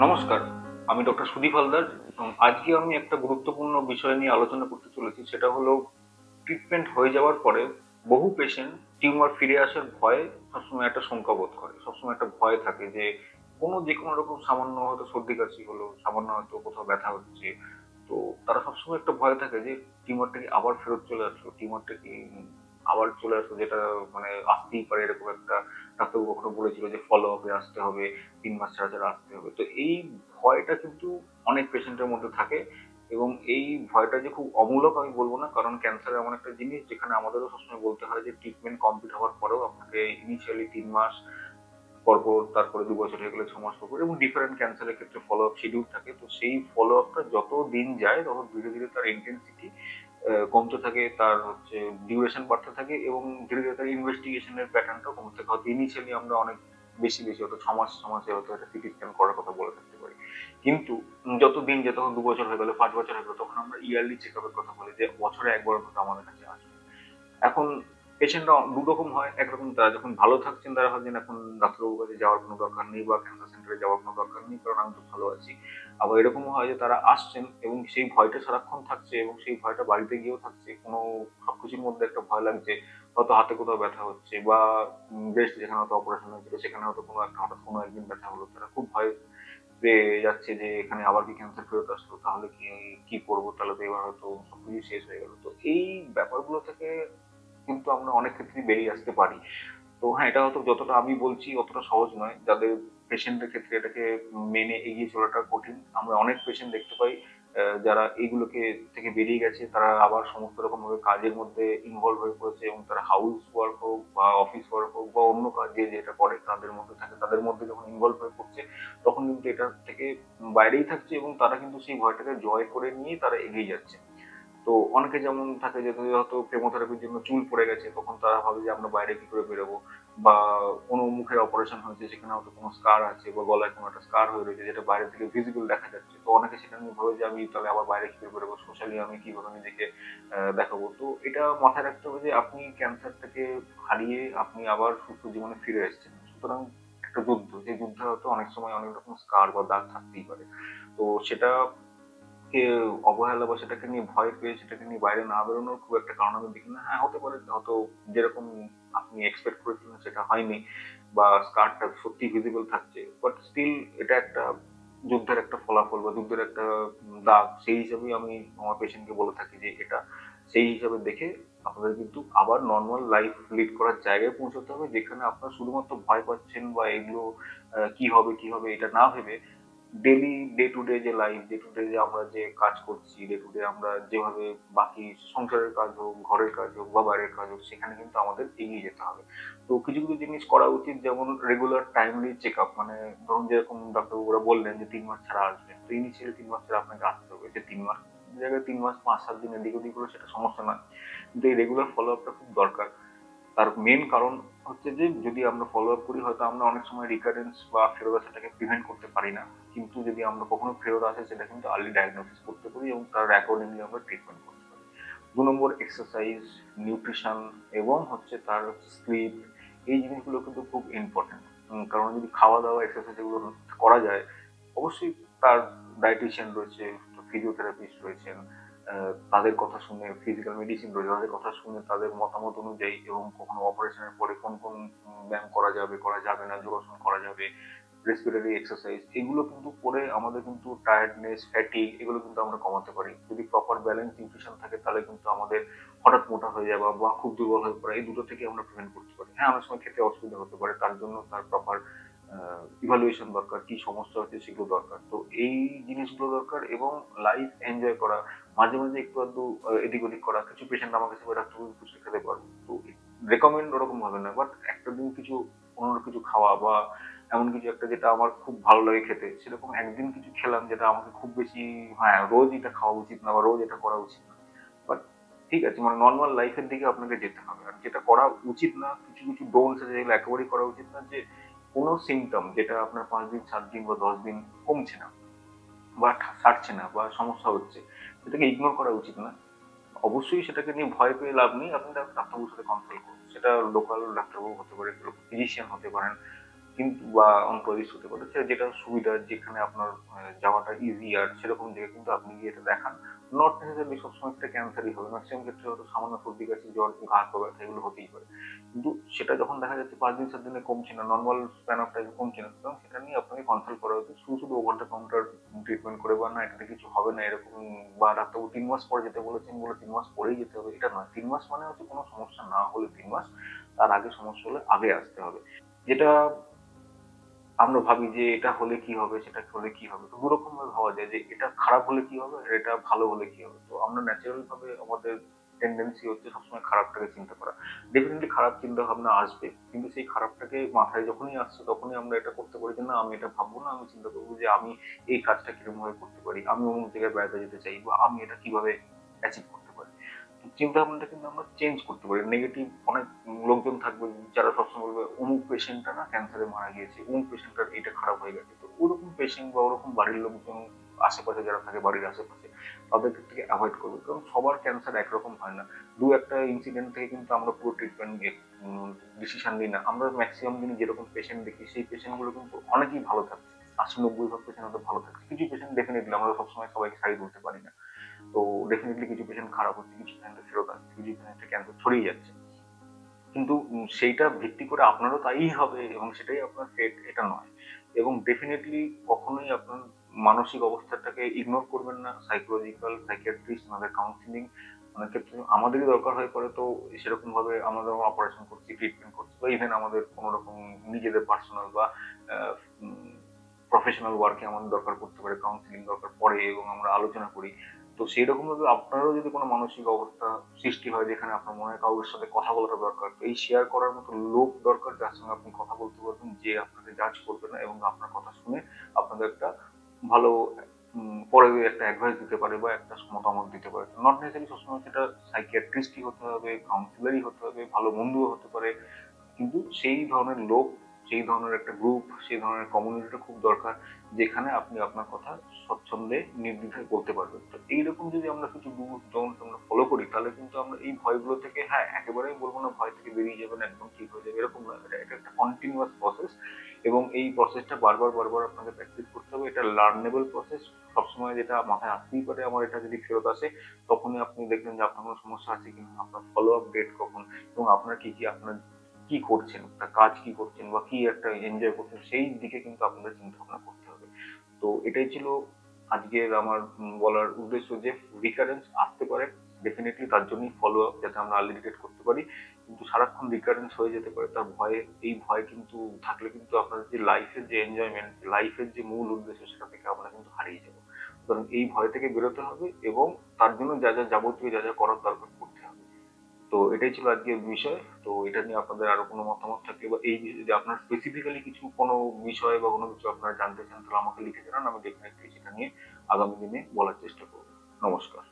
নমস্কার, আমি ডক্টর সুদীপ হালদার এবং আজকে আমি একটা গুরুত্বপূর্ণ বিষয় নিয়ে আলোচনা করতে চলেছি। সেটা হলো ট্রিটমেন্ট হয়ে যাওয়ার পরে বহু পেশেন্ট টিউমার ফিরে আসার ভয়ে সবসময় একটা শঙ্কা বোধ করে, সবসময় একটা ভয় থাকে যে যে কোনো রকম সামান্য হয়তো সর্দি কাশি হলো, সামান্য হয়তো কোথাও ব্যথা হচ্ছে, তো তারা সবসময় একটা ভয় থাকে যে টিউমারটা কি আবার ফেরত চলে আসলো, টিউমারটা কি আবার চলে আসলো, যেটা মানে আসতেই পারে। এরকম একটা ডাক্তারবাবু কখনো বলেছিল যে ফলো আপে আসতে হবে, 3 মাস ছাড়া ছাড়া আসতে হবে। তো এই ভয়টা কিন্তু অনেক পেশেন্টের মধ্যে থাকে, এবং এই ভয়টা যে খুব অমূলক আমি বলবো না, কারণ ক্যান্সার এমন একটা জিনিস যেখানে আমাদেরও সবসময় বলতে হয় যে ট্রিটমেন্ট কমপ্লিট হওয়ার পরেও আপনাকে ইনিশিয়ালি 3 মাস পরপর, তারপরে 2 বছর হয়ে গেলে 6 মাস পরপর, এবং ডিফারেন্ট ক্যান্সারের ক্ষেত্রে ফলো আপ শিডিউল থাকে। তো সেই ফলো আপটা যত দিন যায় তত ধীরে ধীরে তার ইন্টেন্সিটি কমতে থাকে, তার হচ্ছে ডিউরেশন বাড়তে থাকে, এবং ধীরে ধীরে তার ইনভেস্টিগেশনের প্যাটার্নটাও কমতে থাকে। হয়তো ইনিশিয়ালি আমরা অনেক বেশি বেশি হয়তো 6 মাসে হয়তো একটা সিটি স্ক্যান করার কথা বলে থাকতে পারি, কিন্তু যত দিন যায়, তখন 2 বছর হয়ে গেলো, 5 বছর হয়ে গেলো, তখন আমরা ইয়ারলি চেক আপের কথা বলি যে বছরে একবার মতো আমাদের কাছে আসবে। এখন পেশেন্টরা দুরকম হয়। একরকম তারা যখন ভালো থাকছেন তারা ভাবছেন এখন ডাক্তারবাবুর কাছে যাওয়ার কোনো দরকার নেই বা ক্যান্সার সেন্টারে যাওয়ার কোনো দরকার নেই, কারণ আমি তো ভালো আছি। আবার এরকমও হয় যে তারা আসছেন এবং সেই ভয়টা সারাক্ষণ থাকছে, এবং সেই ভয়টা বাড়িতে গিয়েও থাকছে। কোনো সবকিছুর মধ্যে একটা ভয় লাগছে, হয়তো হাতে কোথাও ব্যথা হচ্ছে, বা ব্রেস্ট যেখানে হয়তো অপারেশন হয়েছিল সেখানে হয়তো কোনো একটা হঠাৎ কোনো একদিন ব্যথা হলো, তারা খুব ভয় পেয়ে যাচ্ছে যে এখানে আবার কি ক্যান্সার ফেরত আসলো, তাহলে কি কি করবো, তাহলে তো এবার হয়তো সবকিছু শেষ হয়ে গেল। তো এই ব্যাপারগুলো থেকে কিন্তু আমরা অনেক ক্ষেত্রেই বেরিয়ে আসতে পারি। তো হ্যাঁ, এটা হয়তো যতটা আমি বলছি অতটা সহজ নয়। যাদের পেশেন্টের ক্ষেত্রে এটাকে মেনে এগিয়ে চলাটা কঠিন। আমরা অনেক পেশেন্ট দেখতে পাই যারা এইগুলোকে থেকে বেরিয়ে গেছে, তারা আবার সমস্ত রকম ভাবে কাজের মধ্যে ইনভলভ হয়ে পড়েছে, এবং তারা হাউস ওয়ার্ক হোক বা অফিস ওয়ার্ক হোক বা অন্য কাজ যে যেটা করে তাদের মধ্যে থাকে, তাদের মধ্যে যখন ইনভলভ হয়ে পড়ছে তখন কিন্তু এটা থেকে বাইরেই থাকছে, এবং তারা কিন্তু সেই ভয়টাকে জয় করে নিয়ে তারা এগিয়ে যাচ্ছে। তো অনেকে যেমন থাকে যে হয়তো কেমোথেরাপির জন্য চুল পড়ে গেছে, তখন তারা ভাবে যে আমরা বাইরে কি করে বেরোবো, বা কোনো মুখের অপারেশন হয়েছে সেখানে হয়তো কোনো স্কার আছে বা গলায় কোনো একটা স্কার হয়ে রয়েছে যেটা বাইরে থেকে ভিজিবল দেখা যাচ্ছে, তো অনেকে সেটা নিয়ে ভাবে যে আমি তাহলে আবার বাইরে কি করে বেরোবো, সোশ্যালি আমি কিভাবে নিজেকে দেখাবো। তো এটা মাথায় রাখতে হবে যে আপনি ক্যান্সার থেকে হারিয়ে আপনি আবার সুস্থ জীবনে ফিরে এসেছেন, সুতরাং একটা যুদ্ধ, যে যুদ্ধে হয়তো অনেক সময় অনেক রকম স্কার বা দাগ থাকতেই পারে। তো সেটা কে অবহেলা বা সেটাকে নিয়ে ভয় পেয়ে সেটাকে নিয়ে বাইরে না বেরোনোর খুব একটা কারণ আমি দেখি না। হ্যাঁ, হতে পারে হয়তো যেরকম আপনি এক্সপেক্ট করেছিলেন সেটা হয়নি, বা স্কারটা সত্যি ভিজিবল থাকছে, বাট স্টিল এটা একটা যুদ্ধের একটা ফলাফল বা যুদ্ধের একটা দাগ। সেই হিসাবেই আমি আমার পেশেন্টকে বলে থাকি যে এটা সেই হিসাবে দেখে আপনাদের কিন্তু আবার নর্মাল লাইফ লিড করার জায়গায় পৌঁছতে হবে, যেখানে আপনারা শুধুমাত্র ভয় পাচ্ছেন বা এগুলো কি হবে কি হবে এটা না ভেবে ডেলি ডে টু ডে যে লাইফ, ডে টু ডে যে আমরা যে কাজ করছি, ডে টু ডে আমরা যেভাবে বাকি সংসারের কাজ হোক, ঘরের কাজ হোক বা বাইরের কাজ হোক, সেখানে কিন্তু আমাদের এগিয়ে যেতে হবে। তো কিছু কিছু জিনিস করা উচিত, যেমন রেগুলার টাইমলি চেক আপ। মানে ধরুন যেরকম ডাক্তারবাবুরা বললেন যে 3 মাস ছাড়া আসবেন, তো ইনিশিয়ালি 3 মাস ছাড়া আপনাকে আসতে হবে। যে 3 মাস জায়গায় 3 মাস 5-7 দিন এদিক ওদিক করে সেটা সমস্যা নয়, কিন্তু এই রেগুলার ফলো আপটা খুব দরকার। তার মেন কারণ হচ্ছে যে যদি আমরা ফলো আপ করি, হয়তো আমরা অনেক সময় রিকারেন্স বা ফেরত আসাটাকে প্রিভেন্ট করতে পারি না, কিন্তু যদি আমরা কখনো ফেরত আসে সেটা কিন্তু আর্লি ডায়াগনোসিস করতে পারি, এবং তার অ্যাকর্ডিংলি আমরা ট্রিটমেন্ট করতে পারি। 2 নম্বর এক্সারসাইজ, নিউট্রিশন, এবং হচ্ছে তার স্লিপ, এই জিনিসগুলো কিন্তু খুব ইম্পর্টেন্ট। কারণ যদি খাওয়া দাওয়া এক্সারসাইজ এগুলো করা যায়, অবশ্যই তার ডায়েটিশিয়ান রয়েছে, ফিজিওথেরাপিস্ট রয়েছেন, তাদের কথা শুনে, ফিজিক্যাল মেডিসিন রয়েছে তাদের কথা শুনে, তাদের মতামত অনুযায়ী, এবং কখনো অপারেশনের পরে কোন কোন ব্যায়াম করা যাবে করা যাবে না, যোগাসন করা যাবে, রেসপিরেটরি এক্সারসাইজ, এগুলো কিন্তু করে আমাদের কিন্তু টায়ার্ডনেস, ফ্যাটিগ এগুলো কিন্তু আমরা কমাতে পারি। যদি প্রপার ব্যালেন্স নিউট্রিশন থাকে তাহলে কিন্তু আমাদের হঠাৎ মোটা হয়ে যাওয়া বা খুব দুর্বল হয়ে পড়া, এই দুটো থেকে আমরা প্রিভেন্ট করতে পারি। হ্যাঁ, অনেক সময় খেতে অসুবিধা হতে পারে, তার জন্য তার প্রপার ইভালুয়েশন দরকার, কি সমস্যা হচ্ছে সেগুলো দরকার। তো এই জিনিসগুলো দরকার, এবং লাইফ এনজয় করা, মাঝে মাঝে একটু আধটু এদিক ওদিক করা। কিছু পেশেন্ট আমাকে কাছে ডাক্তারবাবু ফুচকা খেতে পারবো, তো রেকমেন্ড ওরকম হবে না, বাট একটা দিন কিছু অন্য কিছু খাওয়া, বা এমন কিছু একটা যেটা আমার খুব ভালো লাগে খেতে, সেরকম একদিন কিছু খেলাম যেটা আমাকে খুব বেশি, হ্যাঁ রোজ এটা খাওয়া উচিত না বা রোজ এটা করা উচিত না, বাট ঠিক আছে, মানে নর্মাল লাইফের দিকে আপনাকে যেতে হবে। আর যেটা করা উচিত না, কিছু কিছু ডোন্টস আছে যেগুলো একেবারেই করা উচিত না, যে কোনো সিমটম যেটা আপনার 5 দিন 7 দিন বা 10 দিন কমছে না বা সারছে না বা সমস্যা হচ্ছে, সেটাকে ইগনোর করা উচিত না। অবশ্যই সেটাকে নিয়ে ভয় পেয়ে লাভ নেই, আপনি ডাক্তারবাবুর সাথে কনসাল্ট করুন। সেটা লোকাল ডাক্তারবাবু হতে পারে, ফিজিশিয়ান হতে পারেন, কিন্তু বা অনকোলজিস্ট হতে পারে, যেটা সুবিধা, যেখানে আপনার যাওয়াটা ইজি, আর সেরকম জায়গায় কিন্তু আপনি গিয়ে এটা দেখান। নট নেসেসারি সবসময় একটা ক্যান্সারই হবে, ম্যাক্সিমাম ক্ষেত্রে হয়তো সামান্য সর্দি কাশি, জ্বর, গা হাত পা ব্যথা এগুলো হতেই পারে। কিন্তু সেটা যখন দেখা যাচ্ছে 5 দিন 7 দিনে কমছে না, নর্মাল স্প্যান অফ টাইমে কমছে না, তখন সেটা নিয়ে আপনাকে কনসাল্ট করা উচিত। শুধু শুধু ওভার দ্য কাউন্টার ট্রিটমেন্ট করে বা না এটাতে কিছু হবে না এরকম, বা ডাক্তারবাবু 3 মাস পরে যেতে বলেছেন বলে 3 মাস পরেই যেতে হবে, এটা নয়। 3 মাস মানে হচ্ছে কোনো সমস্যা না হলে 3 মাস, তার আগে সমস্যা হলে আগে আসতে হবে। যেটা আমরা ভাবি যে এটা হলে কি হবে, সেটা হলে কি হবে, তো দুরকম ভাবে ভাবা যায় যে এটা খারাপ হলে কি হবে আর এটা ভালো হলে কি হবে। তো আমরা ন্যাচারাল ভাবে আমাদের টেন্ডেন্সি হচ্ছে সবসময় খারাপটাকে চিন্তা করা। ডেফিনেটলি খারাপ চিন্তা ভাবনা আসবে, কিন্তু সেই খারাপটাকে মাথায় যখনই আসছে তখনই আমরা এটা করতে পারি যে না, আমি এটা ভাববো না, আমি চিন্তা করবো যে আমি এই কাজটা কিরকম ভাবে করতে পারি, আমি অমুক জায়গায় বেড়াতে যেতে চাই, বা আমি এটা কিভাবে অ্যাচিভ করতে পারি। চিন্তা ভাবনাটা কিন্তু আমরা চেঞ্জ করতে পারি। নেগেটিভ অনেক লোকজন থাকবে যারা সবসময় বলবে অমুক পেশেন্টটা না ক্যান্সারে মারা গিয়েছে, অমুক পেশেন্টটার এটা খারাপ হয়ে গেছে। তো ওরকম পেশেন্ট বা ওরকম বাড়ির লোকজন আশেপাশে যারা থাকে, বাড়ির আশেপাশে, তাদের থেকে অ্যাভয়েড করবে, কারণ সবার ক্যান্সার একরকম হয় না। দু একটা ইনসিডেন্ট থেকে কিন্তু আমরা পুরো ট্রিটমেন্ট ডিসিশন নিই না। আমরা ম্যাক্সিমাম দিন যেরকম পেশেন্ট দেখি সেই পেশেন্ট গুলো কিন্তু অনেকেই ভালো থাকছে, 80-90% পেশেন্ট হয়তো ভালো থাকছে। কিছু পেশেন্ট ডেফিনেটলি আমরা সবসময় সবাইকে সারিয়ে তুলতে পারি না। তো ডেফিনেটলি কিছু পেশেন্ট খারাপ হচ্ছে, কিছু পেশেন্টের ফেরত আসছে, কিছু পেশেন্টের ক্যান্সার ছড়িয়ে যাচ্ছে। কিন্তু সেইটা ভিত্তি করে আপনারও তাই হবে এবং সেটাই আপনার ফেট, এটা নয়। এবং ডেফিনেটলি কখনোই আপনার মানসিক অবস্থাটাকে ইগনোর করবেন না। সাইকোলজিক্যাল সাইকিয়াট্রিস্ট, আমাদের কাউন্সিলিং অনেক ক্ষেত্রে আমাদেরই দরকার হয়ে পড়ে। তো সেরকম ভাবে আমরা অপারেশন করছি, ট্রিটমেন্ট করছি, বা ইভেন আমাদের কোনো রকম নিজেদের পার্সোনাল বা প্রফেশনাল ওয়ার্কে আমাদের দরকার পড়তে পারে, কাউন্সিলিং দরকার পড়ে এবং আমরা আলোচনা করি। তো সেই রকম ভাবে আপনারও যদি কোনো মানসিক অবস্থা সৃষ্টি হয় যেখানে আপনার মনে হয় কারোর সাথে কথা বলাটা দরকার, তো এই শেয়ার করার মতো লোক দরকার যার সঙ্গে আপনি কথা বলতে পারবেন, যে আপনাকে জাজ করবে না এবং আপনার কথা শুনে আপনাদের একটা ভালো পরে একটা অ্যাডভাইস দিতে পারে বা একটা মতামত দিতে পারে। নট নেসেসারি সবসময় সেটা সাইকিয়াট্রিস্টই হতে হবে, কাউন্সিলারই হতে হবে, ভালো বন্ধুও হতে পারে, কিন্তু সেই ধরনের লোক, সেই ধরনের একটা গ্রুপ, সেই ধরনের কমিউনিটিটা খুব দরকার, যেখানে আপনি আপনার কথা স্বচ্ছন্দে নির্দ্বিধায় বলতে পারবেন। তো এইরকম যদি আমরা কিছু ডুজ ডোন্টস আমরা ফলো করি, তাহলে কিন্তু আমরা এই ভয়গুলো থেকে, হ্যাঁ একেবারেই বলবো না ভয় থেকে বেরিয়ে যাবেন, একদম ঠিক হয়ে যাবে এরকম না। এটা একটা কন্টিনিউয়াস প্রসেস এবং এই প্রসেসটা বারবার বারবার আপনাকে প্র্যাকটিস করতে হবে। এটা লার্নেবল প্রসেস। সবসময় যেটা মাথায় আসতেই পারে আমার এটা যদি ফেরত আসে, তখনই আপনি দেখবেন যে আপনার কোনো সমস্যা আছে কিনা, আপনার ফলো আপ ডেট কখন, এবং আপনার কি কি আপনার কি করছেন, একটা কাজ কি করছেন বা কি একটা এনজয় করছেন, সেই দিকে কিন্তু আপনাদের চিন্তা ভাবনা করতে হবে। তো এটাই ছিল আজকের আমার বলার উদ্দেশ্য, যে রিকারেন্স আসতে পারে ডেফিনেটলি, তার জন্যই ফলো আপ, যাতে আমরা আর্লি ডিটেক্ট করতে পারি। কিন্তু সারাক্ষণ রিকারেন্স হয়ে যেতে পারে, তার ভয়ে, এই ভয় কিন্তু থাকলে কিন্তু আপনার যে লাইফের যে এনজয়মেন্ট, লাইফের যে মূল উদ্দেশ্য, সেটা থেকে আমরা কিন্তু হারিয়ে যাবো। সুতরাং এই ভয় থেকে বেরোতে হবে এবং তার জন্য যা যা যাবতীয় যা যা করার দরকার করতে হবে। তো এটাই ছিল আজকের বিষয়। তো এটা নিয়ে আপনাদের আরো কোনো মতামত থাকলে বা এই বিষয়ে যদি আপনার স্পেসিফিক্যালি কিছু কোনো বিষয় বা কোনো কিছু আপনারা জানতে চান, তাহলে আমাকে লিখে জানান, আমি ডেফিনেটলি সেটা নিয়ে আগামী দিনে বলার চেষ্টা করবো। নমস্কার।